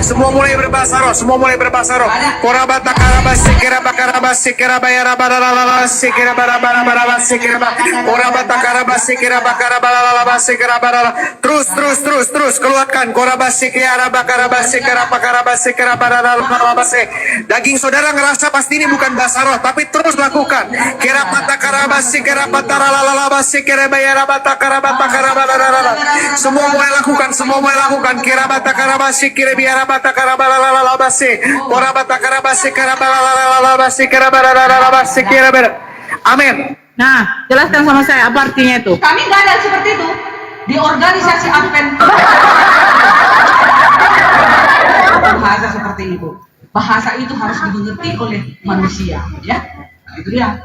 Semua mulai berbahasa roh, semua mulai berbahasa roh. Korabata karabasi kiraba karabasi kiraba ya rabarabasi kiraba rabarabasi kiraba. Korabata karabasi kiraba karabarabasi kiraba. Terus keluarkan korabasi kiraba karabasi kiraba karabasi kiraba rabarabasi. Daging saudara ngerasa pasti ini bukan bahasa roh, tapi terus lakukan. Kirabata karabasi kiraba taralabasi kiraba ya rabata karabata karabarabara. Semua mulai lakukan, semua mulai lakukan. Kirabata karabasi kirabiarabata karabalalabasi korabata karabasi karabalalabasi karabalalabasi kirabara. Amin. Nah, jelaskan sama saya apa artinya itu. Kami nggak ada seperti itu di organisasi Advent. Bahasa seperti itu. Bahasa itu harus dimengerti oleh manusia, ya. Nah, itu dia.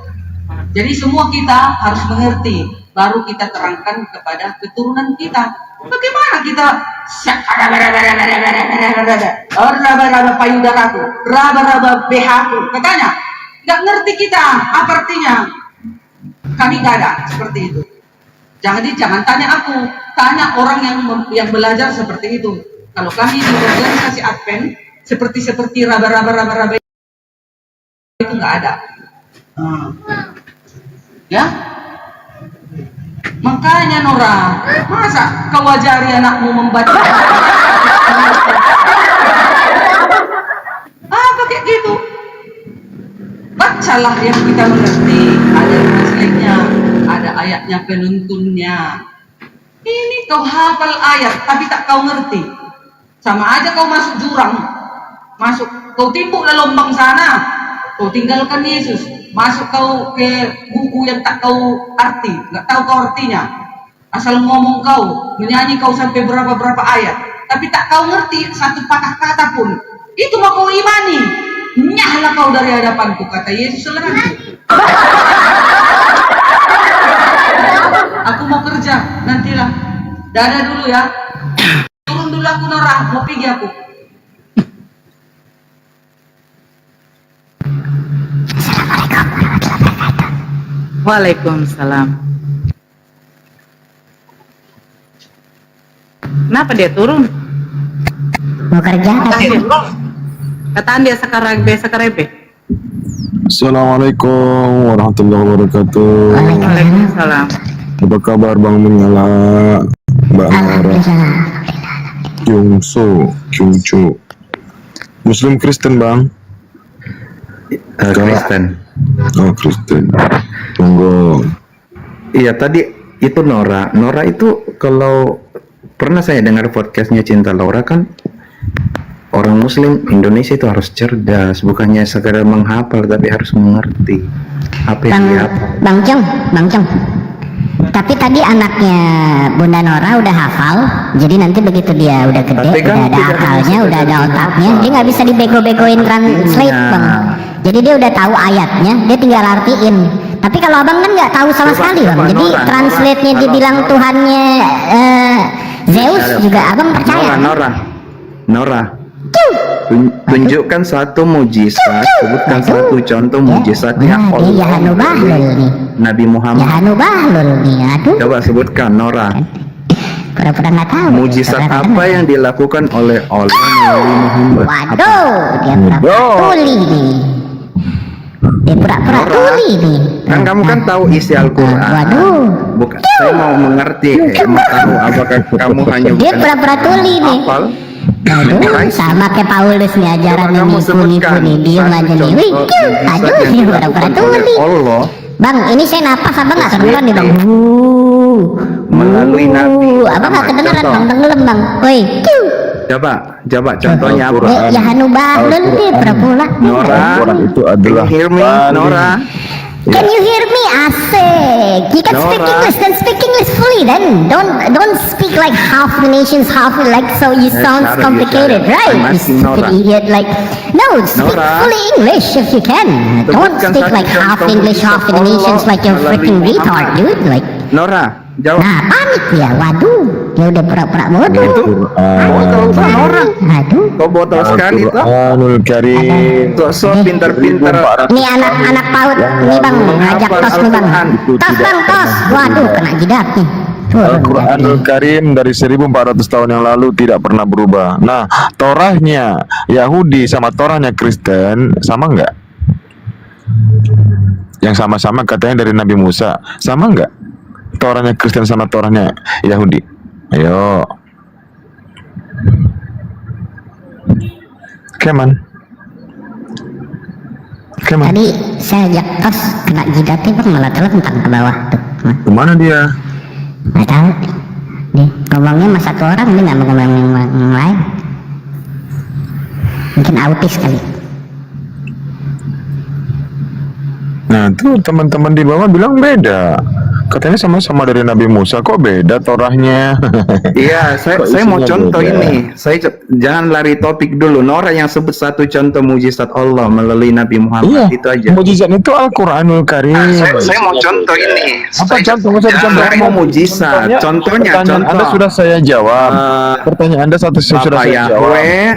Jadi semua kita harus mengerti, baru kita terangkan kepada keturunan kita. Bagaimana kita raba-raba payudaraku, raba-raba BH-ku, katanya nggak ngerti kita apa artinya. Kami nggak ada seperti itu. Jangan tanya aku, tanya orang yang belajar seperti itu. Kalau kami di organisasi Advent seperti raba-raba itu nggak ada. Ya. Makanya Nora, masa kau ajari anakmu membaca? Kayak gitu. Bacalah yang kita mengerti. Ada translate-nya, ada ayatnya, penuntunnya. Ini kau hafal ayat, tapi tak kau ngerti. Sama aja kau masuk jurang, kau timbuk dalam lubang sana, kau tinggalkan Yesus. Masuk kau ke buku yang tak kau arti, nggak tahu kau artinya. Asal ngomong kau, menyanyi kau sampai berapa ayat, tapi tak kau ngerti satu patah kata pun. Itu mau kau imani. Nyahlah kau dari hadapanku, kata Yesus lagi. Aku mau kerja, nantilah. Dadah dulu ya. Turun dulu aku Nora, mau pergi aku. Waalaikumsalam. Kenapa dia turun? Mau kerja katanya. Kataan dia sakarebe. Assalamualaikum warahmatullahi wabarakatuh. Waalaikumsalam. Apa kabar Bang Menyala, Mbak Nora, Kyungso, Muslim Kristen Bang? Kristen. Oh Kristen. Monggo. Iya tadi itu Nora itu kalau pernah saya dengar podcastnya Cinta Laura kan orang Muslim Indonesia itu harus cerdas, bukannya sekedar menghafal tapi harus mengerti apa yang dihafal. Bang Cong. Tapi tadi anaknya Bunda Nora udah hafal, jadi nanti begitu dia udah gede, kan udah ada akalnya, udah ada otaknya, dia nggak bisa dibego-begoin translate Bang. Jadi dia udah tahu ayatnya, dia tinggal artiin. Tapi kalau abang kan nggak tahu sama sekali Bang. Jadi translate-nya dibilang Tuhannya Zeus juga abang percaya. Nora. Tunjukkan satu mujizat, sebutkan satu contoh mujizatnya Allah. Ya Hanu Bahlul nih. Nabi Muhammad. Ya Hanu Bahlul nih, aduh. Coba sebutkan Nora. Pura-pura nggak tahu. Mujizat apa yang dilakukan oleh Allah melalui Muhammad? Waduh, dia pura-pura tuli nih. Dia pura-pura tuli nih. Kan kamu kan tahu isi Al-Quran. Waduh. Bukan, saya mau mengerti. Mau tahu apakah kamu hanya Dia pura-pura tuli nih. hafal? Aduh, sama kayak Paulus nih ajaran Coba kamu nipu nih, diem aja nih. Wih, aduh, dia pura-pura tuli. Allah Bang, ini saya napas abang nggak kedengeran nih Bang. melalui Nabi. Abang nggak kedengeran Bang, tenggelam Bang. Woi, Coba contohnya apa? ya Hanu Bahlul nih pura-pura. Nora, Al-Quran itu can adalah you hear me, Nora? Can you hear me? Asik. You can speak Nora. English, then speak English fully. Then don't speak like half the nations, half like so you sound Sorry, complicated, sorry. right? I'm You asking stupid Nora. idiot. Like no, speak Nora. fully English if you can. Don't Sebutkan speak satu like half contoh English, half mujizat Indonesians Allah like you're melalui freaking Muhammad. retard, dude. Like, Nora, jawab. nah panik dia. Waduh, dia udah pura-pura bodoh. Itu botol Nora. Aduh. Kok botol sekali tuh? Al-Quranul Karim. So pinter-pinter. Ini anak-anak PAUD nih Bang, ngajak tos nih Bang. Tos Bang, tos. Waduh, kena jidat nih. Al-Quranul Karim dari 1400 tahun yang lalu tidak pernah berubah. Nah, Torahnya Yahudi sama Torahnya Kristen sama nggak? Yang sama-sama katanya dari Nabi Musa, sama nggak? Torahnya Kristen sama Torahnya Yahudi? Ayo. Keman. Tadi saya ajak tos kena jidatnya bang, malah telentang ke bawah tuh. Kemana dia? Nggak tahu. Nih ngomongnya sama satu orang, dia nggak mau ngomong yang lain. Mungkin autis kali. Nah, tuh teman-teman di bawah bilang beda. Katanya sama-sama dari Nabi Musa, kok beda Torahnya? Iya, saya mau isinya contoh beda? ini. Jangan lari topik dulu. Nora yang sebut satu contoh mujizat Allah melalui Nabi Muhammad, itu aja. Mujizat itu Al-Quranul Karim. Saya mau contoh ini. Apa contoh? Nggak usah Jangan dicontoh. lari mau mujizat. Contohnya, Pertanyaan Anda contoh. sudah saya jawab. Pertanyaan Anda sudah Bapak saya jawab. Yahweh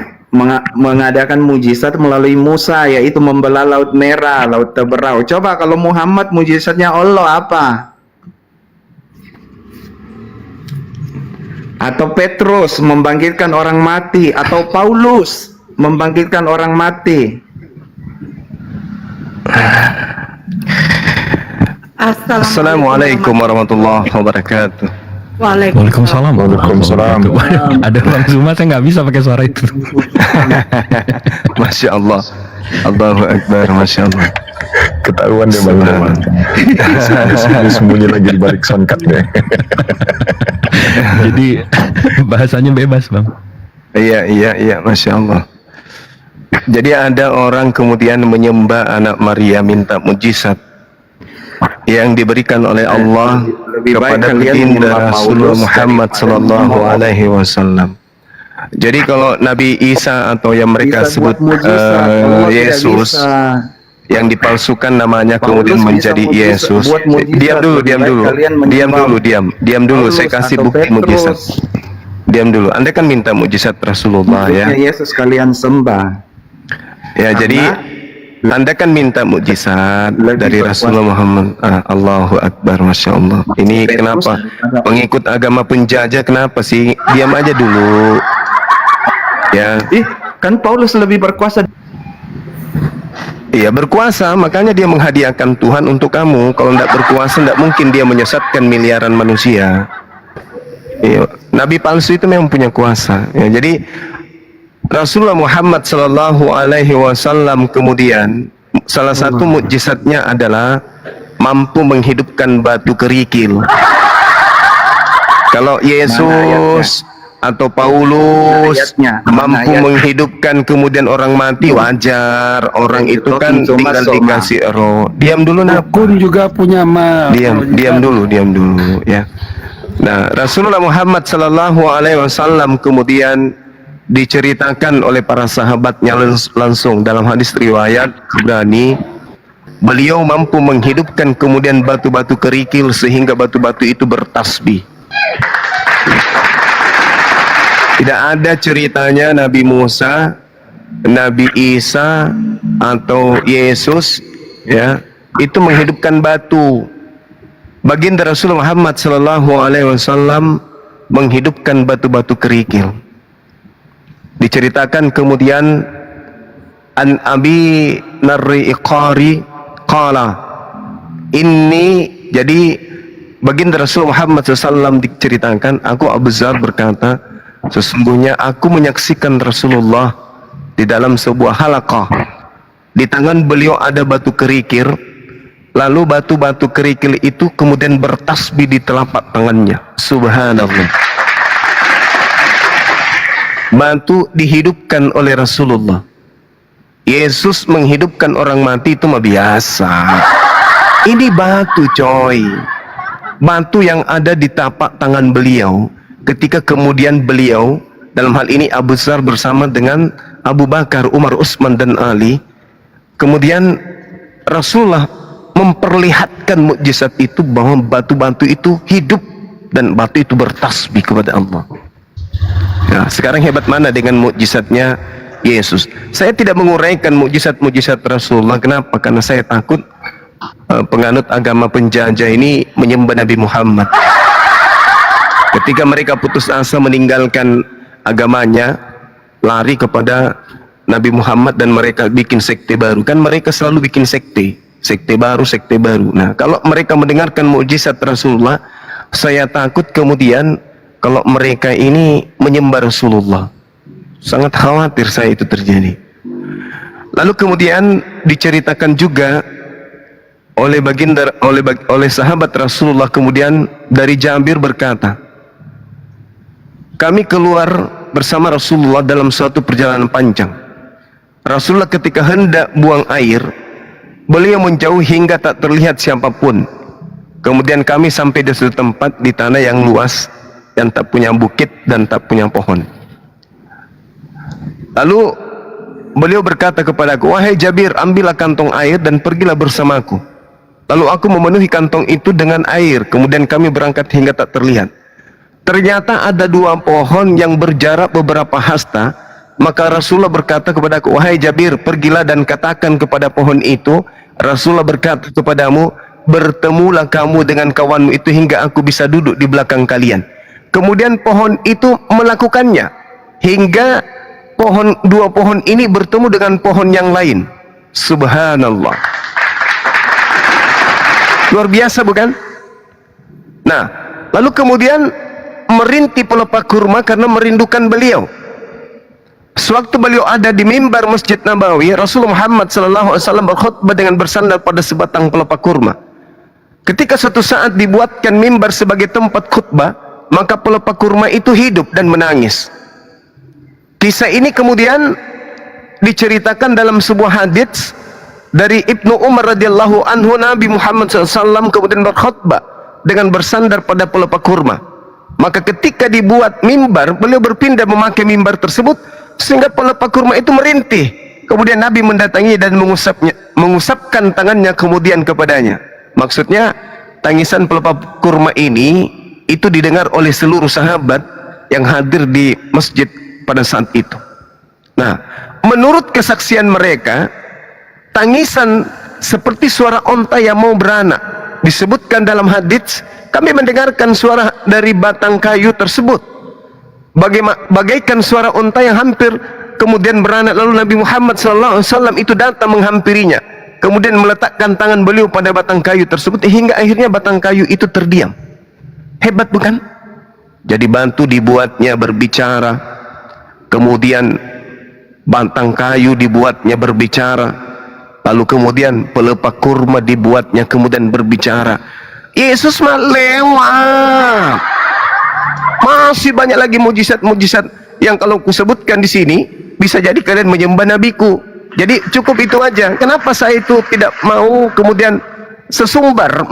mengadakan mujizat melalui Musa, yaitu membelah Laut Merah, Laut Teberau. Coba kalau Muhammad mujizatnya Allah apa? Atau Petrus membangkitkan orang mati, atau Paulus membangkitkan orang mati. Assalamualaikum warahmatullahi wabarakatuh. Waalaikumsalam. Waalaikumsalam. Ada orang Zuma, saya nggak bisa pakai suara itu. Masya Allah. Allahu Akbar, Masya Allah. Ketahuan dia bang. Sembunyi lagi di balik soundcard deh. Jadi bahasanya bebas, Bang. Iya, Masya Allah. Jadi ada orang kemudian menyembah anak Maria, minta mujizat yang diberikan oleh Allah Lebih baik kepada kalian baginda menyembah Rasulullah Paulus Muhammad daripada Sallallahu menyembah Alaihi Wasallam. Jadi kalau Nabi Isa atau yang mereka Bisa sebut buat mujizat, Allah tidak Yesus bisa. yang dipalsukan namanya Paulus kemudian bisa menjadi Yesus. buat mujizat. Diam dulu, Lebih baik kalian menyembah diam dulu. Paulus Saya kasih atau bukti Petrus. mujizat. Diam dulu. Anda kan minta mujizat Rasulullah ya. Yesus kalian sembah. Ya, Karena jadi Anda kan minta mujizat lebih dari berkuasa. Rasulullah Muhammad. Allahu Akbar, Masya Allah. Ini Petrus kenapa? ada- Pengikut agama penjajah kenapa sih? Diam aja dulu. Ya, Kan Paulus lebih berkuasa. iya berkuasa, makanya dia menghadiahkan Tuhan untuk kamu. Kalau tidak berkuasa, tidak mungkin dia menyesatkan miliaran manusia. Iya, Nabi palsu itu memang punya kuasa. Ya, jadi Rasulullah Muhammad Sallallahu Alaihi Wasallam kemudian salah satu mukjizatnya adalah mampu menghidupkan batu kerikil. Kalau Yesus atau Paulus Ayatnya? mampu Ayat. menghidupkan kemudian orang mati, wajar. Orang itu kan Itu tinggal masuk, dikasih roh. Diam dulu, nak. Kun juga punya Diam dulu ya. Nah, Rasulullah Muhammad Sallallahu Alaihi Wasallam kemudian diceritakan oleh para sahabatnya langsung dalam hadis riwayat Ibrani, beliau mampu menghidupkan kemudian batu-batu kerikil sehingga batu-batu itu bertasbih. Tidak ada ceritanya Nabi Musa, Nabi Isa atau Yesus ya itu menghidupkan batu. Baginda Rasulullah Muhammad Sallallahu Alaihi Wasallam menghidupkan batu-batu kerikil. Diceritakan kemudian an Abi Narri Iqari qala inni, jadi baginda Rasul Muhammad SAW diceritakan, aku Abu Dzar berkata, sesungguhnya aku menyaksikan Rasulullah di dalam sebuah halaqah. Di tangan beliau ada batu kerikil, lalu batu-batu kerikil itu kemudian bertasbih di telapak tangannya. Subhanallah. Batu dihidupkan oleh Rasulullah. Yesus menghidupkan orang mati itu mah biasa. Ini batu, coy. Batu yang ada di tapak tangan beliau ketika kemudian beliau, dalam hal ini Abu Dzar bersama dengan Abu Bakar, Umar, Utsman dan Ali, kemudian Rasulullah memperlihatkan mukjizat itu bahwa batu-batu itu hidup dan batu itu bertasbih kepada Allah. Nah, sekarang hebat mana dengan mukjizatnya Yesus? Saya tidak menguraikan mukjizat-mukjizat Rasulullah. Kenapa? Karena saya takut penganut agama penjajah ini menyembah Nabi Muhammad. Ketika mereka putus asa meninggalkan agamanya, lari kepada Nabi Muhammad dan mereka bikin sekte baru. Kan mereka selalu bikin sekte baru, sekte baru. Nah, kalau mereka mendengarkan mukjizat Rasulullah, saya takut kemudian kalau mereka ini menyembah Rasulullah. Sangat khawatir saya itu terjadi. Lalu kemudian diceritakan juga oleh sahabat Rasulullah, kemudian dari Jabir berkata, kami keluar bersama Rasulullah dalam suatu perjalanan panjang. Rasulullah ketika hendak buang air, beliau menjauh hingga tak terlihat siapapun. Kemudian kami sampai di suatu tempat di tanah yang luas, yang tak punya bukit dan tak punya pohon. Lalu beliau berkata kepadaku, wahai Jabir, ambillah kantong air dan pergilah bersamaku. Lalu aku memenuhi kantong itu dengan air. Kemudian kami berangkat hingga tak terlihat. Ternyata ada 2 pohon yang berjarak beberapa hasta. Maka Rasulullah berkata kepadaku, wahai Jabir, pergilah dan katakan kepada pohon itu, Rasulullah berkata kepadamu, bertemulah kamu dengan kawanmu itu hingga aku bisa duduk di belakang kalian. Kemudian pohon itu melakukannya hingga 2 pohon ini bertemu dengan pohon yang lain. Subhanallah, luar biasa bukan? Nah, lalu kemudian merintih pelepah kurma karena merindukan beliau. Sewaktu beliau ada di mimbar Masjid Nabawi, Rasulullah Muhammad SAW berkhutbah dengan bersandar pada sebatang pelepah kurma. Ketika suatu saat dibuatkan mimbar sebagai tempat khutbah, maka pelepah kurma itu hidup dan menangis. Kisah ini kemudian diceritakan dalam sebuah hadits dari Ibnu Umar radhiyallahu anhu. Nabi Muhammad SAW kemudian berkhutbah dengan bersandar pada pelepah kurma. Maka ketika dibuat mimbar, beliau berpindah memakai mimbar tersebut sehingga pelepah kurma itu merintih. Kemudian Nabi mendatangi dan mengusapkan tangannya kemudian kepadanya. Maksudnya tangisan pelepah kurma ini itu didengar oleh seluruh sahabat yang hadir di masjid pada saat itu. Nah, menurut kesaksian mereka, tangisan seperti suara onta yang mau beranak. Disebutkan dalam hadits, kami mendengarkan suara dari batang kayu tersebut bagaikan suara onta yang hampir kemudian beranak. Lalu Nabi Muhammad SAW itu datang menghampirinya, kemudian meletakkan tangan beliau pada batang kayu tersebut hingga akhirnya batang kayu itu terdiam. Hebat bukan? Jadi batu dibuatnya berbicara, kemudian batang kayu dibuatnya berbicara, lalu kemudian pelepah kurma dibuatnya kemudian berbicara. Yesus mah lewat. Masih banyak lagi mujizat-mujizat yang kalau kusebutkan di sini bisa jadi kalian menyembah nabiku. Jadi cukup itu aja. Kenapa saya itu tidak mau kemudian sesumbar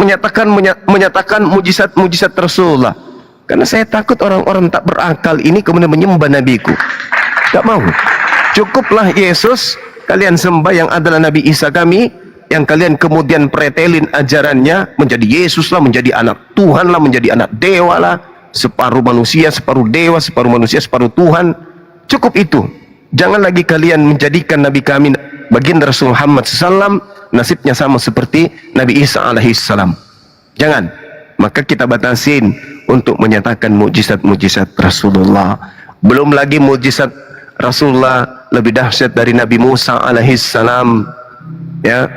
menyatakan mujizat-mujizat Rasulullah? Karena saya takut orang-orang tak berakal ini kemudian menyembah nabiku. Tak mau. Cukuplah Yesus kalian sembah yang adalah Nabi Isa kami, yang kalian kemudian pretelin ajarannya menjadi Yesus lah, menjadi anak Tuhan lah, menjadi anak dewa lah, separuh manusia, separuh dewa, separuh manusia, separuh Tuhan. Cukup itu. Jangan lagi kalian menjadikan Nabi kami baginda Rasul Muhammad SAW nasibnya sama seperti Nabi Isa alaihissalam. Jangan. Maka kita batasin untuk menyatakan mujizat-mujizat Rasulullah. Belum lagi mujizat Rasulullah lebih dahsyat dari Nabi Musa alaihissalam. Ya,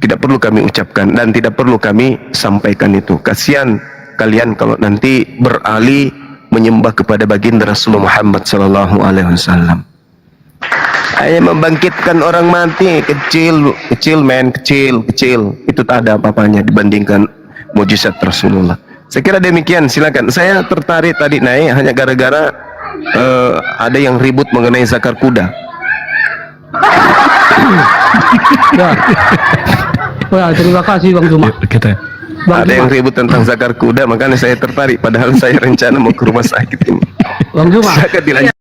tidak perlu kami ucapkan dan tidak perlu kami sampaikan itu. Kasihan kalian kalau nanti beralih menyembah kepada baginda Rasulullah Muhammad sallallahu alaihi wasallam. Hanya membangkitkan orang mati, kecil itu tak ada apa-apanya dibandingkan mujizat Rasulullah. Saya kira demikian. Silakan. Saya tertarik tadi naik hanya gara-gara ada yang ribut mengenai zakar kuda. Wah, terima kasih Bang Juma. Kita. Ada yang ribut tentang zakar kuda, makanya saya tertarik. Padahal saya rencana mau ke rumah sakit ini. Bang Juma. Silakan dilanjut.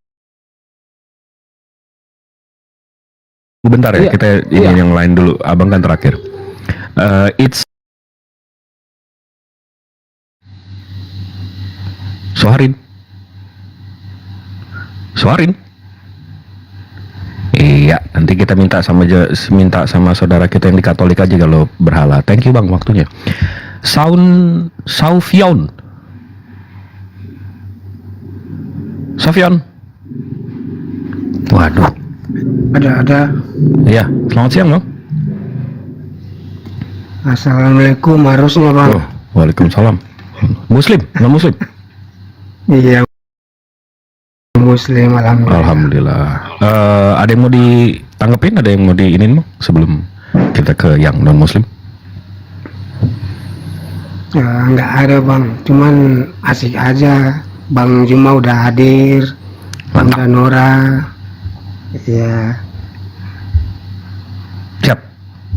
Bentar ya, kita ini yang lain dulu. Abang kan terakhir. It's Suharin. Iya, nanti kita minta sama saudara kita yang di Katolik aja kalau berhala. Thank you Bang waktunya. Saufion. Sofyan. Waduh. Ada. Iya, selamat siang bang. Assalamualaikum harusnya bang. Oh, waalaikumsalam. Muslim, non muslim. Iya. Muslim alhamdulillah. Alhamdulillah. Ada yang mau ditanggepin? Ada yang mau diinin bang sebelum kita ke yang non muslim? Nggak ada bang, cuman asik aja. Bang Juma udah hadir, Bang Mantap. Danora, ya. Siap,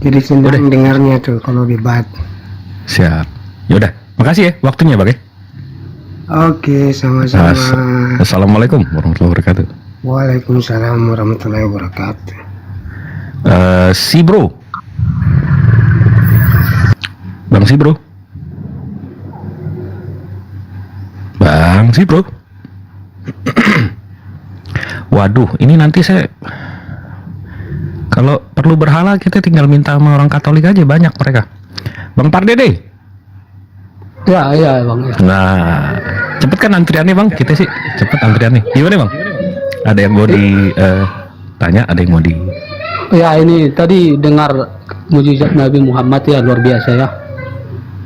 Jadi senang Udah. dengarnya tuh kalau debat. siap. Yaudah, makasih ya waktunya bang ya. Oke, sama-sama. Assalamualaikum warahmatullahi wabarakatuh. Waalaikumsalam warahmatullahi wabarakatuh. Si bro, bang si bro, bang si bro. Waduh, ini nanti saya kalau perlu berhala kita tinggal minta sama orang Katolik aja, banyak mereka. Bang Pardede. Ya bang. Ya. Nah, cepet kan antriannya bang, kita sih cepet antriannya. Gimana bang? Ada yang mau ditanya, ada yang mau di... Ya ini tadi dengar mujizat Nabi Muhammad ya luar biasa ya.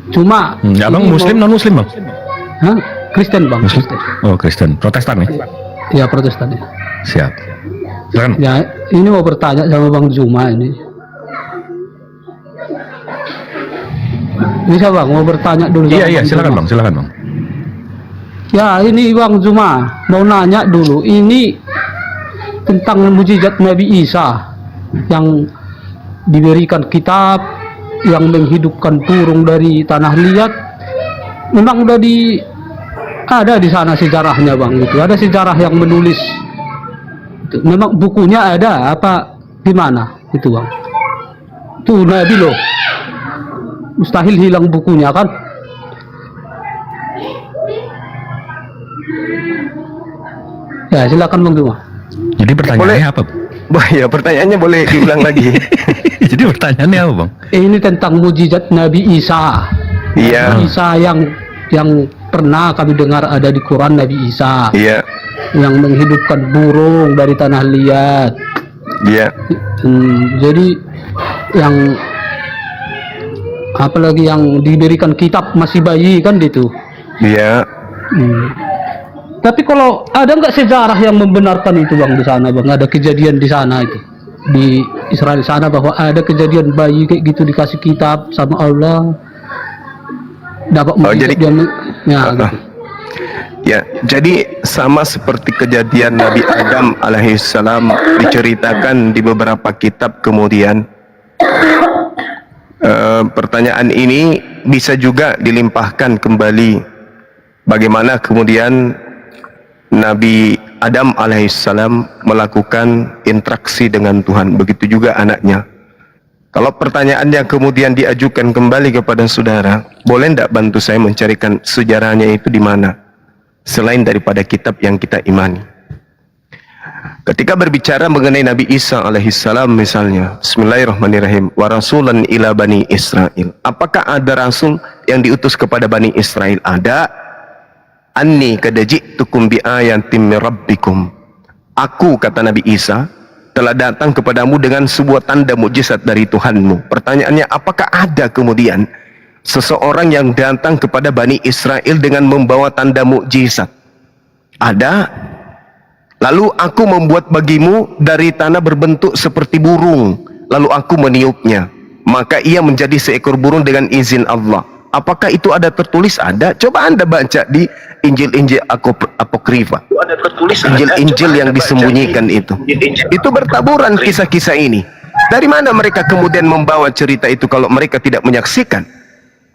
Cuma Ya bang, ini muslim non muslim bang? Hah? Kristen bang. Muslim? Kristen. Oh Kristen, Protestan ya? Ya Protestan ya. Siap. Silakan. Ya ini mau bertanya sama Bang Juma ini. Bisa bang, mau bertanya dulu. sama Iya, Bang silakan Juma. bang, silakan bang. Ya ini Bang Juma mau nanya dulu, ini tentang mujizat Nabi Isa yang diberikan kitab, yang menghidupkan burung dari tanah liat. Memang udah ada di sana sejarahnya bang, gitu. Ada sejarah yang menulis. Itu. Memang bukunya ada apa gimana itu bang? Tuh Nabi loh, mustahil hilang bukunya kan? Ya silakan Bang Juma. Jadi pertanyaannya apa? Wah ya, pertanyaannya boleh diulang lagi. Jadi pertanyaannya apa bang? Ini tentang mujizat Nabi Isa. Iya. Nabi Isa yang pernah kami dengar ada di Quran, Nabi Isa Iya. yang menghidupkan burung dari tanah liat. Iya. Jadi yang apalagi yang diberikan kitab masih bayi kan gitu. Iya. Tapi kalau ada nggak sejarah yang membenarkan itu bang di sana bang, ada kejadian di sana itu di Israel sana bahwa ada kejadian bayi kayak gitu dikasih kitab sama Allah dapat jadi- dia ya gitu. Ya, jadi sama seperti kejadian Nabi Adam alaihissalam diceritakan di beberapa kitab kemudian. Pertanyaan ini bisa juga dilimpahkan kembali bagaimana kemudian Nabi Adam alaihissalam melakukan interaksi dengan Tuhan, begitu juga anaknya. Kalau pertanyaannya kemudian diajukan kembali kepada saudara, boleh tidak bantu saya mencarikan sejarahnya itu di mana? Selain daripada kitab yang kita imani. Ketika berbicara mengenai Nabi Isa alaihissalam misalnya, Bismillahirrahmanirrahim, wa rasulan ila bani Israel. Apakah ada rasul yang diutus kepada bani Israel? Ada. Anni qad ji'tukum bi ayatin min rabbikum. Aku, kata Nabi Isa, telah datang kepadamu dengan sebuah tanda mukjizat dari Tuhanmu. Pertanyaannya, apakah ada kemudian seseorang yang datang kepada Bani Israel dengan membawa tanda mukjizat? Ada. Lalu aku membuat bagimu dari tanah berbentuk seperti burung, lalu aku meniupnya, maka ia menjadi seekor burung dengan izin Allah. Apakah itu ada tertulis? Ada. Coba Anda baca di Injil-Injil Apokrifa, Injil-Injil yang disembunyikan itu bertaburan kisah-kisah ini. Dari mana mereka kemudian membawa cerita itu kalau mereka tidak menyaksikan?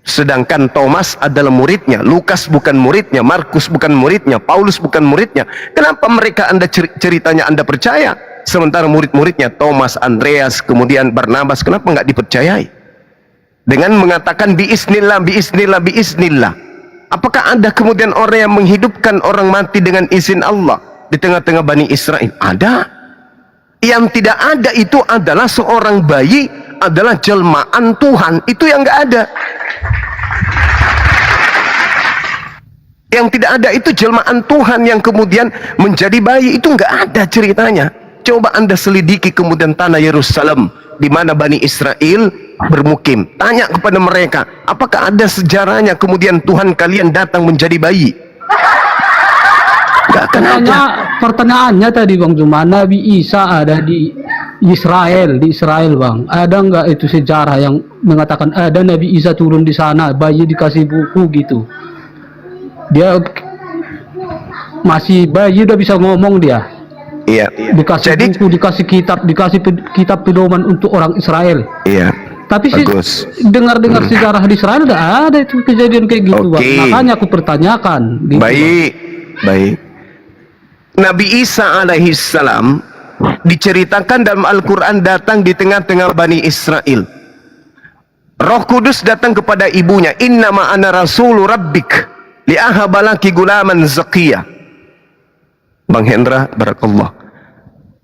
Sedangkan Thomas adalah muridnya, Lukas bukan muridnya, Markus bukan muridnya, Paulus bukan muridnya. Kenapa mereka ceritanya Anda percaya? Sementara murid-muridnya Thomas, Andreas, kemudian Barnabas, kenapa nggak dipercayai? Dengan mengatakan biiznillah, biiznillah, biiznillah. Apakah ada kemudian orang yang menghidupkan orang mati dengan izin Allah di tengah-tengah Bani Israel? Ada. Yang tidak ada itu adalah seorang bayi adalah jelmaan Tuhan. Itu yang nggak ada. Yang tidak ada itu jelmaan Tuhan yang kemudian menjadi bayi, itu nggak ada ceritanya. Coba Anda selidiki kemudian tanah Yerusalem di mana Bani Israel bermukim. Tanya kepada mereka, apakah ada sejarahnya kemudian Tuhan kalian datang menjadi bayi? Nggak akan ada. Pertanyaannya tadi Bang Zuma, Nabi Isa ada di Israel Bang. Ada nggak itu sejarah yang mengatakan ada Nabi Isa turun di sana, bayi dikasih buku gitu? Dia masih bayi udah bisa ngomong dia. Iya. Dikasih Jadi, buku, dikasih kitab pedoman untuk orang Israel. iya. Tapi sih Bagus. dengar-dengar sejarah di Israel udah ada itu kejadian kayak gitu, Bang. Oke. Makanya aku pertanyakan. Gitu, Baik, baik. Nabi Isa alaihissalam diceritakan dalam Al-Quran datang di tengah-tengah Bani Israel. Roh Kudus datang kepada ibunya, innama ana rasulu rabbik li'ahabalaki gulaman zakiyah. Bang Hendra, barakallah.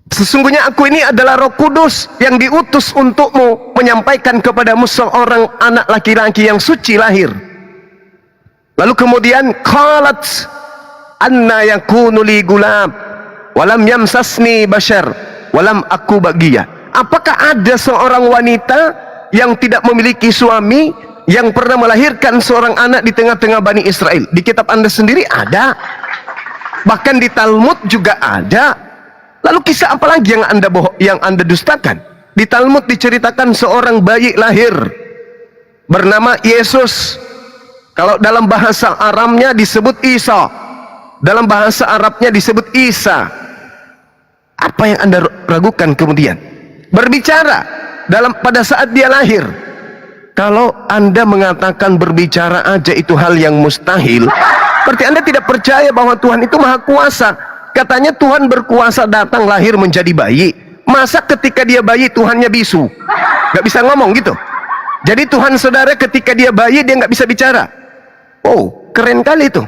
Sesungguhnya aku ini adalah Roh Kudus yang diutus untukmu menyampaikan kepadamu seorang anak laki-laki yang suci lahir. Lalu kemudian qalat anna yakunu li gulam walam yamsasni bashar walam aku bagiya. Apakah ada seorang wanita yang tidak memiliki suami yang pernah melahirkan seorang anak di tengah-tengah Bani Israel? Di kitab Anda sendiri ada, bahkan di Talmud juga ada. Lalu kisah apa lagi yang anda dustakan? Di Talmud diceritakan seorang bayi lahir bernama Yesus. Kalau dalam bahasa Aramnya disebut Isa, dalam bahasa Arabnya disebut Isa. Apa yang anda ragukan kemudian? Berbicara pada saat dia lahir. Kalau anda mengatakan berbicara aja itu hal yang mustahil, berarti anda tidak percaya bahwa Tuhan itu maha kuasa. Katanya Tuhan berkuasa datang lahir menjadi bayi. Masa ketika dia bayi Tuhannya bisu? Gak bisa ngomong gitu. Jadi Tuhan saudara ketika dia bayi dia gak bisa bicara. Oh, keren kali itu.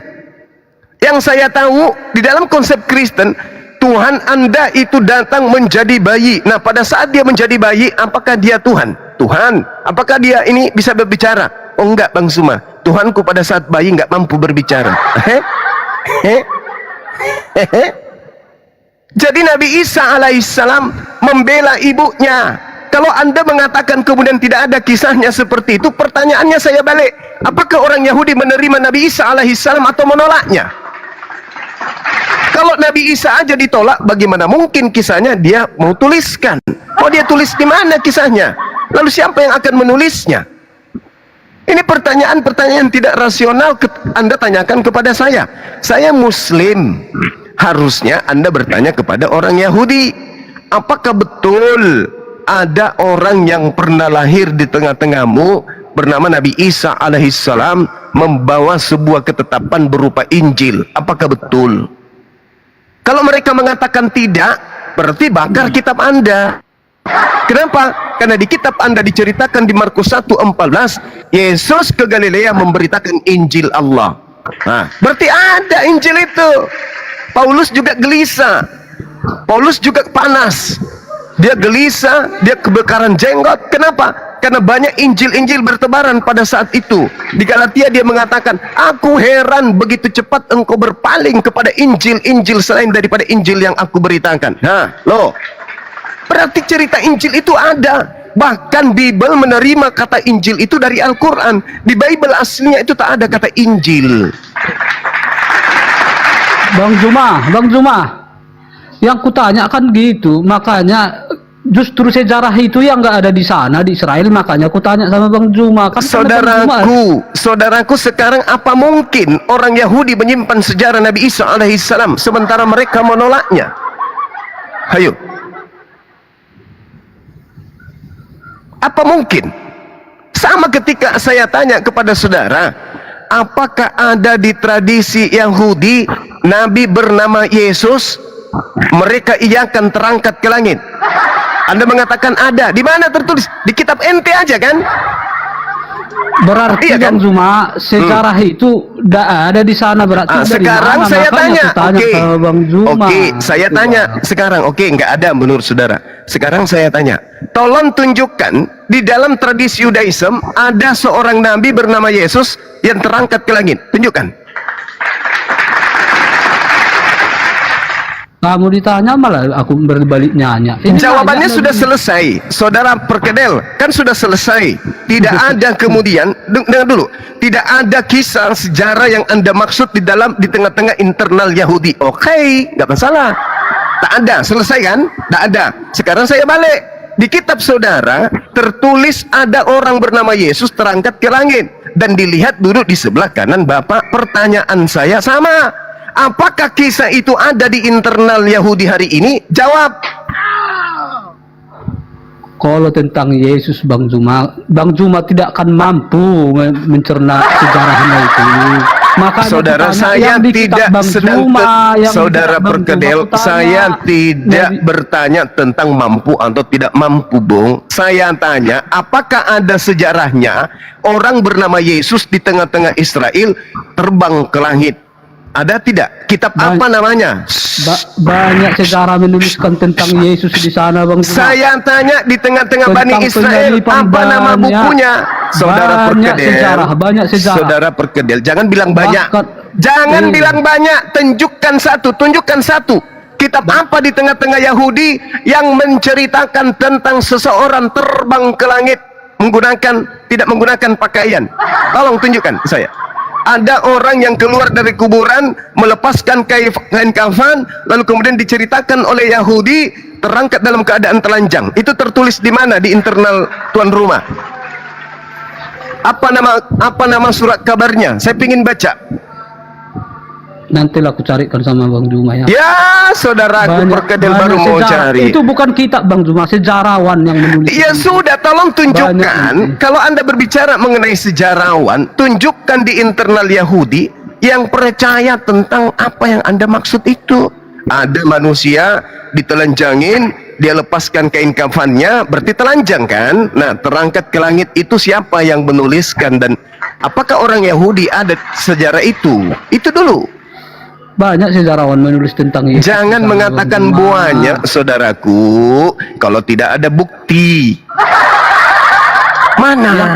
Yang saya tahu di dalam konsep Kristen, Tuhan Anda itu datang menjadi bayi. Nah, pada saat dia menjadi bayi, apakah dia Tuhan? Tuhan. Apakah dia ini bisa berbicara? Oh enggak Bang Suma. Tuhanku pada saat bayi gak mampu berbicara. Jadi Nabi Isa alaihissalam membela ibunya. Kalau anda mengatakan kemudian tidak ada kisahnya seperti itu, pertanyaannya saya balik, apakah orang Yahudi menerima Nabi Isa alaihissalam atau menolaknya? Kalau Nabi Isa aja ditolak, bagaimana mungkin kisahnya dia mau tuliskan? Oh, dia tulis di mana kisahnya? Lalu siapa yang akan menulisnya? Ini pertanyaan-pertanyaan tidak rasional anda tanyakan kepada saya. Saya Muslim. Harusnya anda bertanya kepada orang Yahudi. Apakah betul ada orang yang pernah lahir di tengah-tengahmu bernama Nabi Isa alaihissalam membawa sebuah ketetapan berupa Injil? Apakah betul? Kalau mereka mengatakan tidak, berarti bakar kitab anda. Kenapa? Karena di kitab anda diceritakan di Markus 1:14, Yesus ke Galilea memberitakan Injil Allah. Nah, berarti ada Injil itu. Paulus juga gelisah. Paulus juga panas. Dia gelisah, dia kebakaran jenggot. Kenapa? Karena banyak Injil-Injil bertebaran pada saat itu. Di Galatia dia mengatakan, aku heran begitu cepat engkau berpaling kepada Injil-Injil selain daripada Injil yang aku beritakan. Nah, loh. Berarti cerita Injil itu ada. Bahkan Bible menerima kata Injil itu dari Al-Quran. Di Bible aslinya itu tak ada kata Injil. Bang Zuma, yang kutanya kan gitu, makanya justru sejarah itu yang nggak ada di sana di Israel, makanya kutanya sama Bang Zuma. Kan saudaraku sekarang apa mungkin orang Yahudi menyimpan sejarah Nabi Isa alaihissalam sementara mereka menolaknya? Hayo, apa mungkin? Sama ketika saya tanya kepada saudara, apakah ada di tradisi Yahudi Nabi bernama Yesus mereka iakan terangkat ke langit? Anda mengatakan ada. Di mana tertulis? Di kitab ente aja kan? Berarti iya, Bang kan? Zuma sejarah itu tidak ada di sana, berarti dari sekarang mana? saya Makanya tanya. sama Bang Zuma. Oke, saya tanya sekarang. Oke, nggak ada menurut saudara. Sekarang saya tanya, tolong tunjukkan di dalam tradisi Yudaism ada seorang nabi bernama Yesus yang terangkat ke langit. Tunjukkan. Kamu ditanya malah aku berbalik nanya. Ini Jawabannya nanya sudah lagi. selesai, saudara perkedel, kan sudah selesai. Tidak ada kemudian, dengar dulu, tidak ada kisah sejarah yang Anda maksud di tengah-tengah internal Yahudi. Oke, nggak masalah. Tak ada, selesai kan? Tak ada. Sekarang saya balik. Di kitab saudara tertulis ada orang bernama Yesus terangkat ke langit dan dilihat duduk di sebelah kanan Bapa. Pertanyaan saya sama. Apakah kisah itu ada di internal Yahudi hari ini? Jawab. Kalau tentang Yesus Bang Juma tidak akan mampu mencerna sejarahnya itu. Makanya Saudara, kutanya, saya yang di kitab tidak Bang sedang Juma, yang di saudara kitab Bang perkedel, Juma kutanya, saya tidak dari- bertanya tentang mampu atau tidak mampu, Bung. Saya tanya, apakah ada sejarahnya orang bernama Yesus di tengah-tengah Israel terbang ke langit? Ada tidak? Kitab apa namanya? banyak sejarah menuliskan tentang Yesus di sana Bang Juma. Saya tanya di tengah-tengah Bani Tentang Israel, penyalipan apa nama banyak. bukunya? Saudara Banyak perkedel, sejarah, banyak sejarah. Saudara perkedel, jangan bilang banyak. Bahkan- Jangan Iya. bilang banyak, tunjukkan satu. Kitab apa di tengah-tengah Yahudi yang menceritakan tentang seseorang terbang ke langit tidak menggunakan pakaian? Tolong tunjukkan ke saya. Ada orang yang keluar dari kuburan melepaskan kain kafan, lalu kemudian diceritakan oleh Yahudi terangkat dalam keadaan telanjang. Itu tertulis di mana? Di internal tuan rumah. Apa nama surat kabarnya? Saya ingin baca. Nantilah aku carikan sama Bang Juma ya. Ya, saudaraku perkedel baru mau sejarah. cari. Itu bukan kitab Bang Juma, sejarawan yang menulis. Ya sudah, tolong tunjukkan. Banyak. Kalau Anda berbicara mengenai sejarawan, tunjukkan di internal Yahudi yang percaya tentang apa yang Anda maksud itu. Ada manusia ditelanjangin, dia lepaskan kain kafannya, berarti telanjang kan? Nah, terangkat ke langit itu siapa yang menuliskan dan apakah orang Yahudi ada sejarah itu? Itu dulu. Banyak sejarawan menulis tentang Yesus. Jangan Bang mengatakan Juma. banyak, saudaraku, kalau tidak ada bukti. Mana?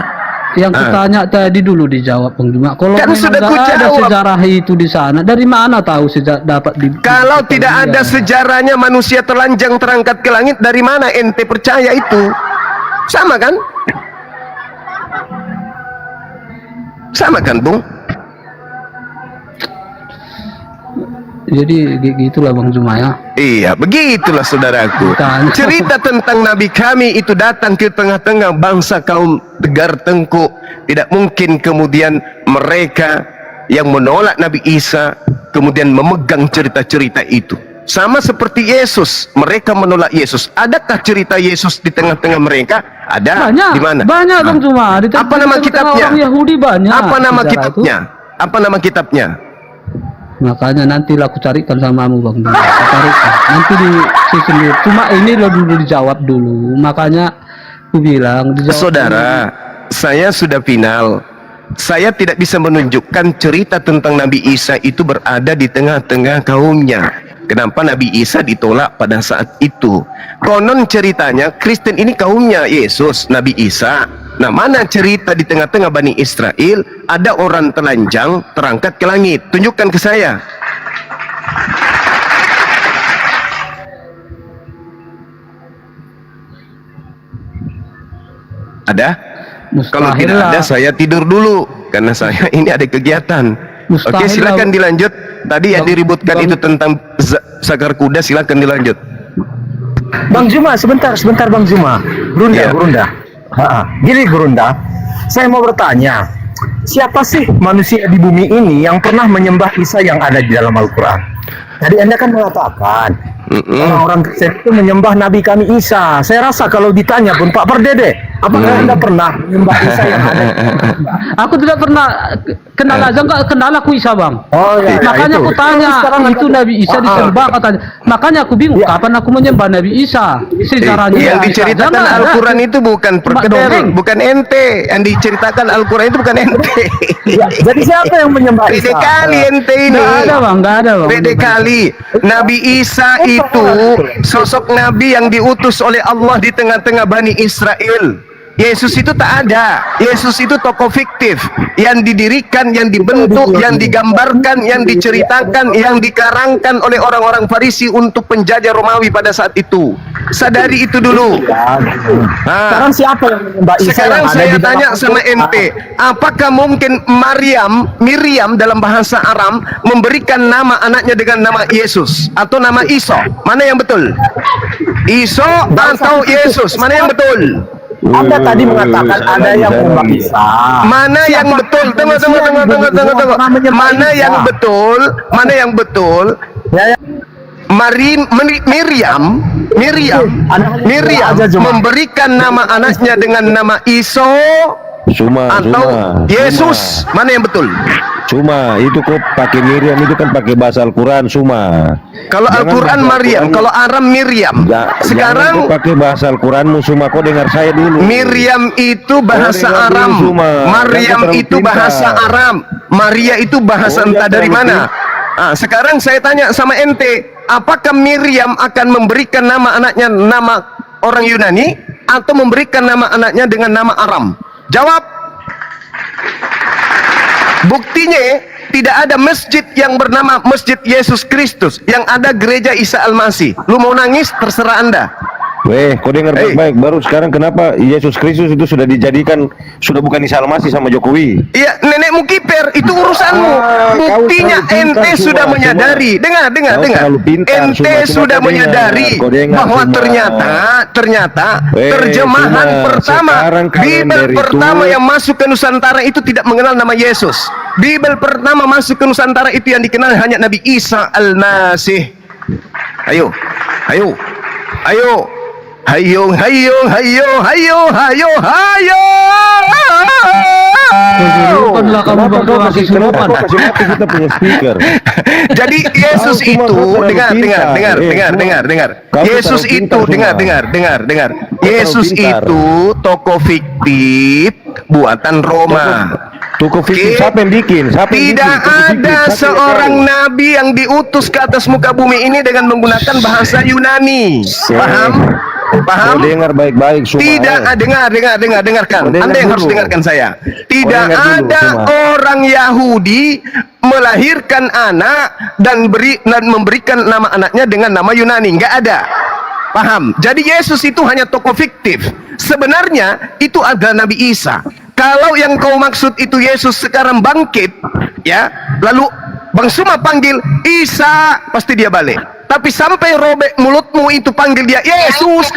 Yang kutanya tadi dulu dijawab Bang Juma. Kalau Kan memang sudah nggak ada kujawab. sejarah itu di sana, dari mana tahu dapat di? Kalau di- tidak ada dia? sejarahnya manusia telanjang terangkat ke langit, dari mana ente percaya itu? Sama kan? Sama kan, Bung? Jadi gitulah Bang Juma ya. Iya, begitulah saudaraku. Tanya. Cerita tentang Nabi kami itu datang ke tengah-tengah bangsa kaum Tegar Tengku. Tidak mungkin kemudian mereka yang menolak Nabi Isa kemudian memegang cerita-cerita itu. Sama seperti Yesus, mereka menolak Yesus. Adakah cerita Yesus di tengah-tengah mereka? Ada. Banyak. Di mana? Banyak Bang Juma. Di Apa nama tengah-tengah kitabnya? Orang Yahudi banyak. Apa nama sejarah kitabnya? Apa nama kitabnya? itu. Makanya nantilah aku carikan samamu Bang Juma. Aku carikan. Nanti di sini. Cuma ini lo dulu dijawab dulu. Makanya aku bilang dijawab. Saudara, saya sudah final. Saya tidak bisa menunjukkan cerita tentang Nabi Isa itu berada di tengah-tengah kaumnya. Kenapa Nabi Isa ditolak pada saat itu? Konon ceritanya Kristen ini kaumnya Yesus, Nabi Isa. Nah, mana cerita di tengah-tengah Bani Israel ada orang telanjang terangkat ke langit? Tunjukkan ke saya. Ada? Kalau Mustahil tidak lah. ada, saya tidur dulu karena saya ini ada kegiatan. Mustahil Oke, silakan lah. dilanjut. Tadi yang diributkan itu tentang sakar kuda, silakan dilanjut. Bang Juma, sebentar Bang Juma. Gurunda, Iya. Gurunda. Gini Gurunda, saya mau bertanya, siapa sih manusia di bumi ini yang pernah menyembah Isa yang ada di dalam Al-Quran? Tadi Anda kan mengatakan orang-orang Kristen itu menyembah Nabi kami Isa. Saya rasa kalau ditanya pun Pak Perdede, apakah Anda pernah menyembah Isa yang ada? Aku tidak pernah kenal aja, enggak kenal aku Isa Bang. Oh ya, Makanya itu. aku tanya, Sekarang itu Anda- Nabi Isa disembah katanya. Makanya aku bingung, Ya. kapan aku menyembah Nabi Isa? Sejarahnya Yang Nabi Isa diceritakan aja nggak ada. Al-Quran itu bukan Cuma dongeng. perkedel, bukan ente. Yang diceritakan Al-Quran itu bukan ente. Ya, jadi siapa yang menyembah Isa? Beda kali ente ini. Nggak ada Bang, nggak ada Bang. Beda kali. Nabi Isa itu sosok Nabi yang diutus oleh Allah di tengah-tengah Bani Israel. Yesus itu tak ada. Yesus itu tokoh fiktif yang didirikan, yang dibentuk, yang digambarkan, yang diceritakan, yang dikarangkan oleh orang-orang Farisi untuk penjajah Romawi pada saat itu. Sadari itu dulu. Sekarang siapa yang menyembah Isa Sekarang yang ada saya di dalam tanya sama Al-Quran? ente, apakah mungkin Miriam dalam bahasa Aram memberikan nama anaknya dengan nama Yesus atau nama Iso? Mana yang betul? Iso atau Yesus? Mana yang betul? Anda tadi mengatakan ada yang menyembah Isa. Mana yang betul? Tunggu. Mana yang betul? Mana yang betul? Ya, ya. Miriam memberikan nama anaknya dengan nama Iso atau Yesus. Mana yang betul? Cuma itu kok pakai Miriam itu kan pakai bahasa Al-Quran Suma. Kalau Jangan Al-Quran bahasa Maryam, Al-Quran. kalau Aram Miriam. Sekarang jangan kau pakai bahasa Al-Quranmu Suma, kau dengar saya dulu. Miriam itu bahasa dengar dulu, Aram. Suma. Maryam Jangan itu terlalu bahasa pintar. Aram. Maria itu bahasa Oh, entah jangan dari terlalu mana. Sekarang saya tanya sama ente, apakah Miriam akan memberikan nama anaknya nama orang Yunani atau memberikan nama anaknya dengan nama Aram? Jawab. Buktinya tidak ada masjid yang bernama Masjid Yesus Kristus, yang ada gereja Isa Al-Masih. Lu mau nangis terserah Anda. Weh, kau dengar baik-baik. Baru sekarang kenapa Yesus Kristus itu sudah dijadikan, sudah bukan Isa Al-Masih sama Jokowi? Iya, nenekmu kiper, itu urusanmu. Buktinya kau terlalu pintar, ente sudah Suma. menyadari. Dengar. Kau terlalu pintar, Ente Suma. sudah Kau menyadari dengar, kau dengar, bahwa Suma. ternyata Weh, terjemahan Suma, pertama, sekarang Bibel kalender itu- pertama yang masuk ke Nusantara itu tidak mengenal nama Yesus. Bibel pertama masuk ke Nusantara itu yang dikenal hanya Nabi Isa Al-Masih. Ayo. Kesurupanlah kamu Kenapa bang kau tua kasih kesurupan. kita punya speaker? Jadi Yesus Kau cuma itu terlalu dengar. pintar. Kau Yesus terlalu itu pintar, dengar. Kau Yesus terlalu pintar. itu tokoh fiktif buatan Roma. Toko fiktif siapa yang bikin? Siapa yang Tidak bikin? Toko fiktif. ada Siapa yang seorang tahu? nabi yang diutus ke atas muka bumi ini dengan menggunakan bahasa Yunani. Paham? Kau dengar baik-baik semua. Tidak, dengarkan. Oh, dengar Anda yang harus dulu. dengarkan saya. Tidak dengar dulu, ada Suma. orang Yahudi melahirkan anak dan memberikan nama anaknya dengan nama Yunani. Nggak ada. Paham? Jadi Yesus itu hanya tokoh fiktif. Sebenarnya itu adalah Nabi Isa. Kalau yang kau maksud itu Yesus sekarang bangkit, ya, lalu Bang Suma panggil Isa, pasti dia balik. Tapi sampai robek mulutmu itu panggil dia Yesus,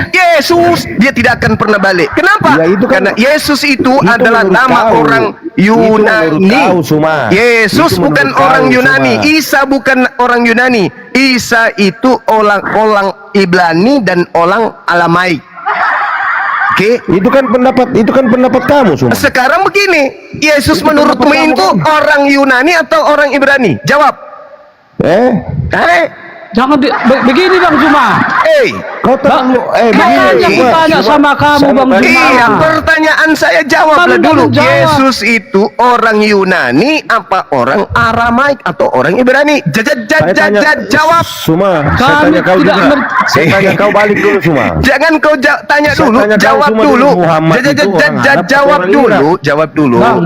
dia tidak akan pernah balik. Kenapa? Ya, itu kan- Karena Yesus itu adalah menurut nama kau. orang Itu Yunani. menurut kau, Suma. Yesus Itu bukan menurut orang kau, Yunani. Suma. Isa bukan orang Yunani. Isa itu orang Ibrani dan orang Alamaik. Oke? Itu kan pendapat kamu semua. Sekarang begini, Yesus menurutmu itu orang Yunani atau orang Ibrani? Jawab. Jangan begini Bang Juma. Kau terlalu Makanya aku tanya sama kamu Bang Juma. Iya, pertanyaan saya jawablah Kamu dulu. jangan jawab. Yesus itu orang Yunani apa orang Aramaik atau orang Ibrani? Jawab. Suma, saya Kami tanya kau tidak juga. ngerti. Saya tanya kau balik dulu Suma. Jangan kau tanya Saya dulu, tanya kau jawab cuma dulu. dulu, Muhammad itu orang Arab atau Jawab orang dulu, Irak? jawab dulu. Bang,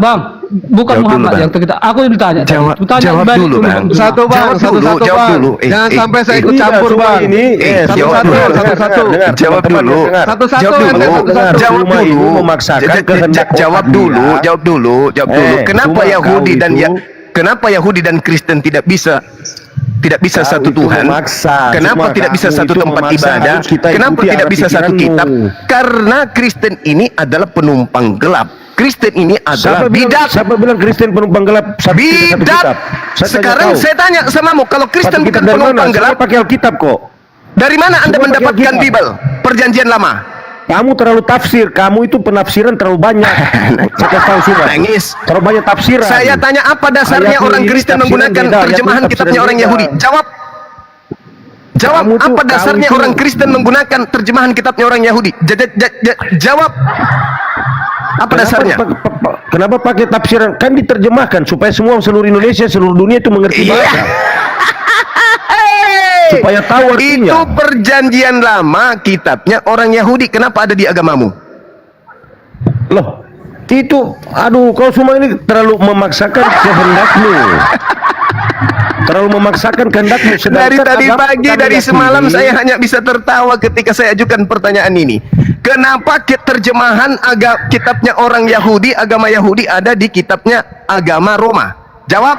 bukan Jawab Muhammad dulu, Bang. yang kita. Aku yang ditanya. tadi. Jawab, Tanya jawab balik dulu, Bang. Bang Juma. Satu bang, Jawab satu dulu, jawab bang. dulu. Jangan sampai saya ikut Tidak, campur semua bang. ini, jawab satu-satu, dulu. satu-satu. Dengar, Jawab teman-teman, dulu. dengar. Satu-satu, Jawab dulu. satu-satu. Jawab Cuma dulu. ini memaksakan kehendak Jawab otak dulu. dia. Jawab dulu. Kenapa cuma Yahudi kau dan itu- kenapa Yahudi dan Kristen tidak bisa Kau satu itu Tuhan? memaksa. Kenapa Cuma tidak bisa kamu satu itu tempat memaksa, ibadah? harus kita Kenapa ikuti tidak arah bisa satu pikiranmu. kitab? Karena Kristen ini adalah penumpang gelap. Kristen ini adalah bidat. Siapa bilang Kristen penumpang gelap? Satu Bidat. kitab. Sekarang saya tanya samamu, kalau Kristen bukan penumpang gelap, Saya pakai Alkitab kok. dari mana Anda Semua pakai mendapatkan Alkitab. Bible? Perjanjian Lama. Kamu terlalu tafsir. Kamu itu penafsiran terlalu banyak. Saya kasih tahu semua. Nangis. Terlalu banyak tafsiran. Saya tanya apa dasarnya Ayat orang ini Kristen tafsiran menggunakan beda, ayat terjemahan ini kitabnya tafsiran orang beda. Yahudi? Jawab. Kamu tuh- Apa dasarnya kamu tuh- orang Kristen menggunakan terjemahan kitabnya orang Yahudi? Jawab. Apa dasarnya? Kenapa pakai tafsiran? Kan diterjemahkan supaya semua seluruh Indonesia, seluruh dunia itu mengerti Iya. bahasa. Supaya tahu artinya. Itu perjanjian lama kitabnya orang Yahudi. Kenapa ada di agamamu? Loh, itu aduh kau semua ini terlalu memaksakan kehendakmu. Terlalu memaksakan kehendakmu. Dari tadi pagi, dari semalam sendiri, saya hanya bisa tertawa ketika saya ajukan pertanyaan ini. Kenapa terjemahan kitabnya orang Yahudi, agama Yahudi ada di kitabnya agama Roma? Jawab.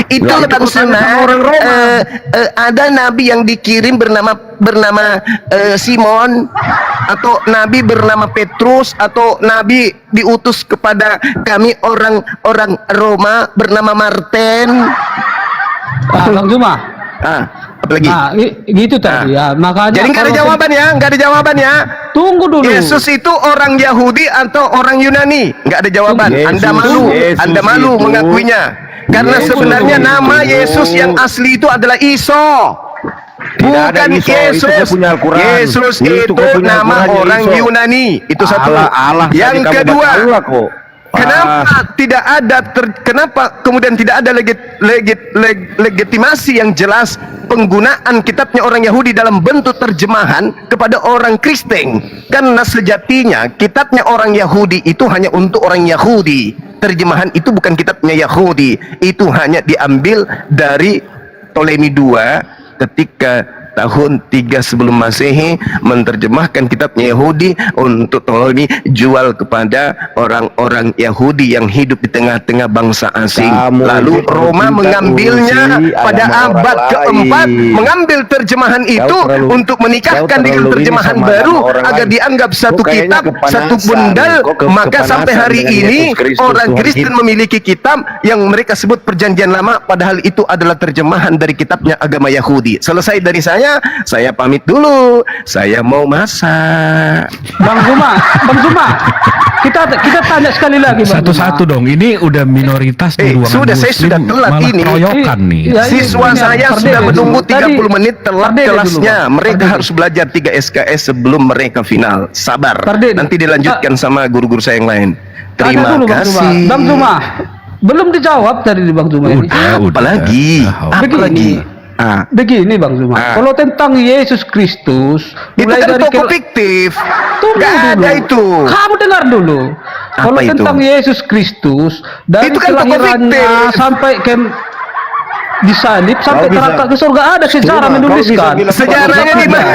Itu Ya, Bang itu sama Suna, orang Roma. ada nabi yang dikirim bernama Simon, atau nabi bernama Petrus, atau nabi diutus kepada kami orang Roma bernama Martin. Bang Zuma. Apalagi? Nah, gitu tadi ya. Makanya Jadi nggak ada kalau jawabannya, nggak ada jawabannya. tunggu dulu. Yesus itu orang Yahudi atau orang Yunani? Nggak ada jawaban. Anda malu, Anda malu mengakuinya. Karena sebenarnya nama Yesus yang asli itu adalah Iso. Tidak ada Bukan Iso, itu Yesus. kau punya Al-Quran. Yesus Itu itu kau punya nama Al-Quran, orang Iso. Yunani. Itu satu. Allah Yang kedua, kenapa Ah. tidak ada kenapa kemudian tidak ada legitimasi yang jelas penggunaan kitabnya orang Yahudi dalam bentuk terjemahan kepada orang Kristen? Karena sejatinya kitabnya orang Yahudi itu hanya untuk orang Yahudi. Terjemahan itu bukan kitabnya Yahudi, itu hanya diambil dari Ptolemy II ketika tahun 3 sebelum Masehi menerjemahkan kitabnya Yahudi untuk Ptolemy jual kepada orang-orang Yahudi yang hidup di tengah-tengah bangsa asing. Lalu Roma mengambilnya pada abad keempat, mengambil terjemahan itu untuk menikahkan dengan terjemahan baru agar dianggap satu kitab, satu bundal. Maka sampai hari ini orang Kristen memiliki kitab yang mereka sebut Perjanjian Lama, padahal itu adalah terjemahan dari kitabnya agama Yahudi. Selesai dari saya pamit dulu. Saya mau masak. Bang Zuma, kita tanya sekali lagi Bang Satu-satu Zuma. dong. Ini udah minoritas di ruangan sudah, saya muslim, sudah telat malah ini. keroyokan nih. Iya, Siswa ini saya Pardede sudah dulu. menunggu Tadi 30 menit telat Pardede dulu, kelasnya. Bang. Mereka Pardede. harus belajar 3 SKS sebelum mereka final. Sabar. Pardede. Nanti dilanjutkan sama guru-guru saya yang lain. Terima Tanya dulu, Bang Zuma. kasih. Bang Zuma, belum dijawab tadi di Bang Zuma ini. Apalagi? Apalagi? Begini Bang Zuma, kalau tentang Yesus Kristus, Itu mulai kan dari tokoh fiktif. Tunggu Gak dulu. ada itu. Kamu dengar dulu. Kalau itu? tentang Yesus Kristus, dari Itu kan tokoh kelahirannya fiktif. sampai disalib sampai terangkat ke surga, ada sejarah menuliskan. Sejarahnya di mana?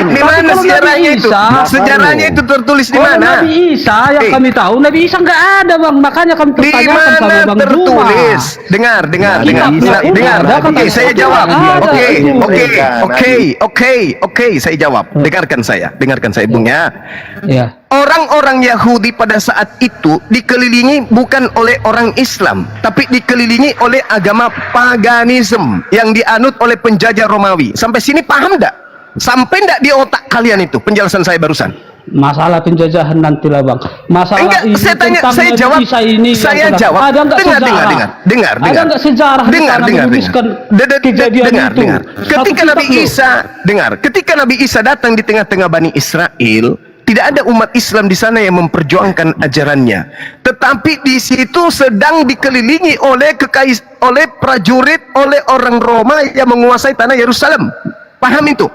Di mana Kalau sejarahnya Nabi itu? Isa, Sejarahnya itu tertulis di Kalau mana? Nabi Isa yang kami tahu, Nabi Isa nggak ada Bang, makanya kami Di pertanyakan sama mana Bang tertulis? Zuma. Dengar. Kitabnya pun Dengar. ada, Oke, katanya. saya jawab. Ada, Oke, saya jawab. Dengarkan saya, Bung ya. Ya. Orang-orang Yahudi pada saat itu dikelilingi bukan oleh orang Islam, tapi dikelilingi oleh agama paganisme yang dianut oleh penjajah Romawi. Sampai sini paham enggak? Sampai enggak di otak kalian itu penjelasan saya barusan? Masalah penjajahan nantilah Bang. Masalah Enggak, ini saya tanya, tentang saya Nabi jawab. Isa ini yang Saya telah- jawab. Ada nggak Dengar. sejarah? Ada nggak sejarah di sana menuliskan kejadian itu? Ketika Satu Nabi kitab loh. Isa, ketika Nabi Isa datang di tengah-tengah Bani Israel, tidak ada umat Islam di sana yang memperjuangkan ajarannya. Tetapi di situ sedang dikelilingi oleh prajurit, oleh orang Roma yang menguasai tanah Yerusalem. Paham itu?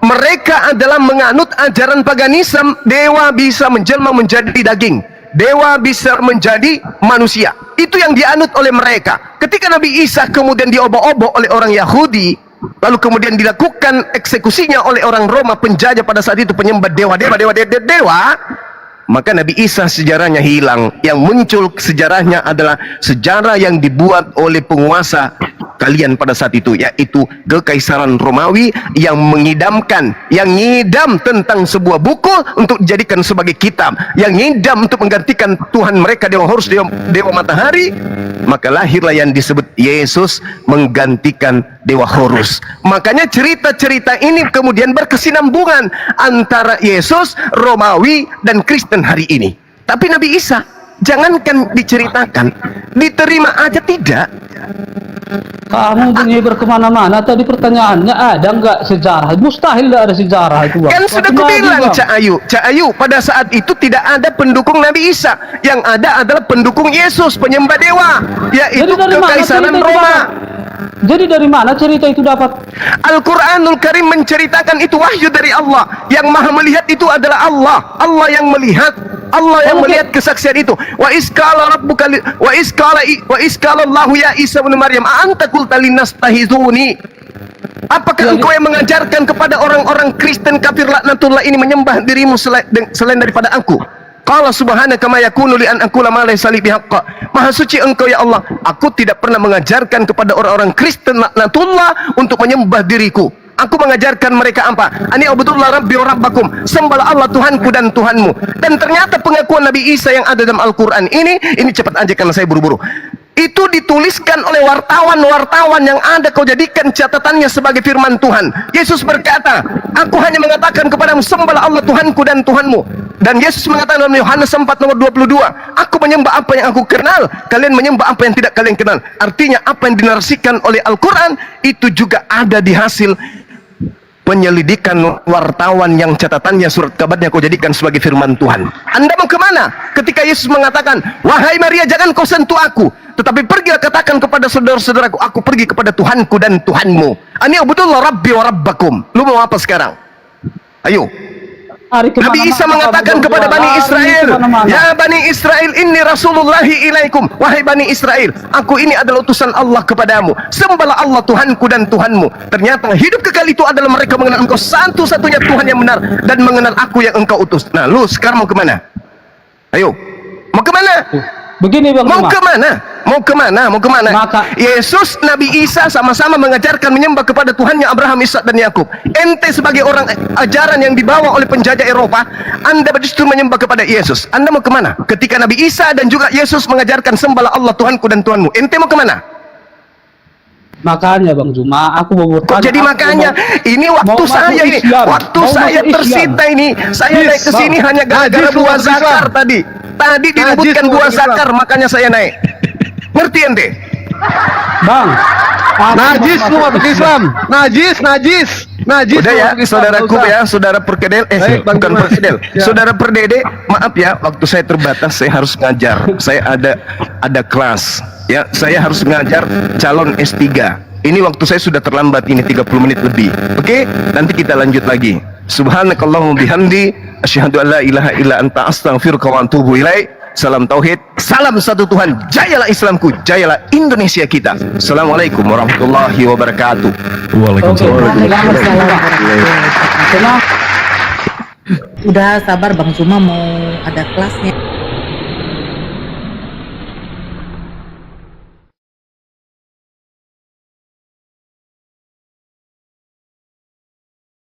Mereka adalah menganut ajaran paganisme. Dewa bisa menjelma menjadi daging, dewa bisa menjadi manusia. Itu yang dianut oleh mereka. Ketika Nabi Isa kemudian diobok-obok oleh orang Yahudi, lalu kemudian dilakukan eksekusinya oleh orang Roma penjajah pada saat itu, penyembah dewa, maka Nabi Isa sejarahnya hilang. Yang muncul sejarahnya adalah sejarah yang dibuat oleh penguasa kalian pada saat itu, yaitu Kekaisaran Romawi yang mengidamkan, yang ngidam tentang sebuah buku untuk dijadikan sebagai kitab, yang ngidam untuk menggantikan Tuhan mereka, dewa Horus, dewa matahari. Maka lahirlah yang disebut Yesus menggantikan dewa Horus. Makanya cerita-cerita ini kemudian berkesinambungan antara Yesus, Romawi, dan Kristen hari ini. Tapi Nabi Isa jangankan diceritakan, diterima aja tidak. Kamu menyebar kemana-mana. Tadi pertanyaannya ada nggak sejarah? Mustahil nggak ada sejarah itu, Bang. Kan sudah Nabi, kubilang, Bang. Cak Ayu, pada saat itu tidak ada pendukung Nabi Isa. Yang ada adalah pendukung Yesus, penyembah dewa, yaitu Jadi dari mana kekaisaran cerita itu, Roma. Bang? Jadi dari mana cerita itu dapat? Al-Quranul Karim menceritakan itu wahyu dari Allah. Yang maha melihat itu adalah Allah. Allah yang melihat. Allah yang melihat kesaksian itu. Wa iskala rabbuka wa iskala Allahu ya Isa bin Maryam anta qulta linnas tahizuni. Apakah engkau yang mengajarkan kepada orang-orang Kristen kafir laknatullah ini menyembah dirimu selain daripada aku? Qala subhanaka ma yakunu li an aqula ma laysa li bihaqq. Maha suci engkau ya Allah, aku tidak pernah mengajarkan kepada orang-orang Kristen laknatullah untuk menyembah diriku. Aku mengajarkan mereka apa? Ani abudullah rabbi wa rabbakum. Sembahlah Allah Tuhanku dan Tuhanmu. Dan ternyata pengakuan Nabi Isa yang ada dalam Al-Quran ini cepat aja karena saya buru-buru. Itu dituliskan oleh wartawan-wartawan yang ada kau jadikan catatannya sebagai firman Tuhan. Yesus berkata, aku hanya mengatakan kepadamu, sembahlah Allah Tuhanku dan Tuhanmu. Dan Yesus mengatakan dalam Yohanes 4 nomor 22, aku menyembah apa yang aku kenal, kalian menyembah apa yang tidak kalian kenal. Artinya apa yang dinarasikan oleh Al-Quran itu juga ada di hasil penyelidikan wartawan yang catatannya surat kabarnya kau jadikan sebagai firman Tuhan. Anda mau kemana? Ketika Yesus mengatakan, wahai Maria, jangan kau sentuh aku, tetapi pergilah katakan kepada saudara-saudaraku, aku pergi kepada Tuhanku dan Tuhanmu. Ani abudullah rabbi wa rabbakum. Lu mau apa sekarang? Ayo. Nabi Isa mengatakan kepada Bani Israel, ya Bani Israel, inni rasulullahi ilaikum. Wahai Bani Israel, aku ini adalah utusan Allah kepadamu. Sembahlah Allah Tuhanku dan Tuhanmu. Ternyata hidup kekal itu adalah mereka mengenal engkau satu-satunya Tuhan yang benar dan mengenal aku yang engkau utus. Nah, lu sekarang mau kemana? Ayo, mau kemana? Begini, Bang. Mau kemana? Mau kemana? Mau kemana? Yesus, Nabi Isa sama-sama mengajarkan menyembah kepada Tuhannya Abraham, Ishak dan Yakub. Ente sebagai orang ajaran yang dibawa oleh penjajah Eropa, Anda justru menyembah kepada Yesus. Anda mau kemana? Ketika Nabi Isa dan juga Yesus mengajarkan sembahlah Allah Tuhanku dan Tuhanmu, ente mau kemana? Makanya Bang Juma, aku mau bertanya. Kok jadi makanya? Ini waktu saya ini, waktu saya tersita ini. Saya naik ke sini hanya gara-gara buah zakar tadi. Tadi diributkan buah zakar, makanya saya naik. Ngerti ente? Bang, Najis lu masuk Islam. Najis. Udah ya, saudaraku ya, saudara perkedel, bukan perkedel, saudara perdede, maaf ya, waktu saya terbatas, saya harus ngajar. Saya ada kelas, ya, saya harus ngajar calon S3. Ini waktu saya sudah terlambat ini 30 menit lebih. Oke, nanti kita lanjut lagi. Subhanakallahumma bihamdi, asyhadu an la ilaha illa anta astaghfiruka wa atubu ilaik. Salam tauhid, salam satu Tuhan, jayalah Islamku, jayalah Indonesia kita. Assalamualaikum warahmatullahi wabarakatuh. Waalaikumsalam. Udah sabar Bang Zuma mau ada kelasnya.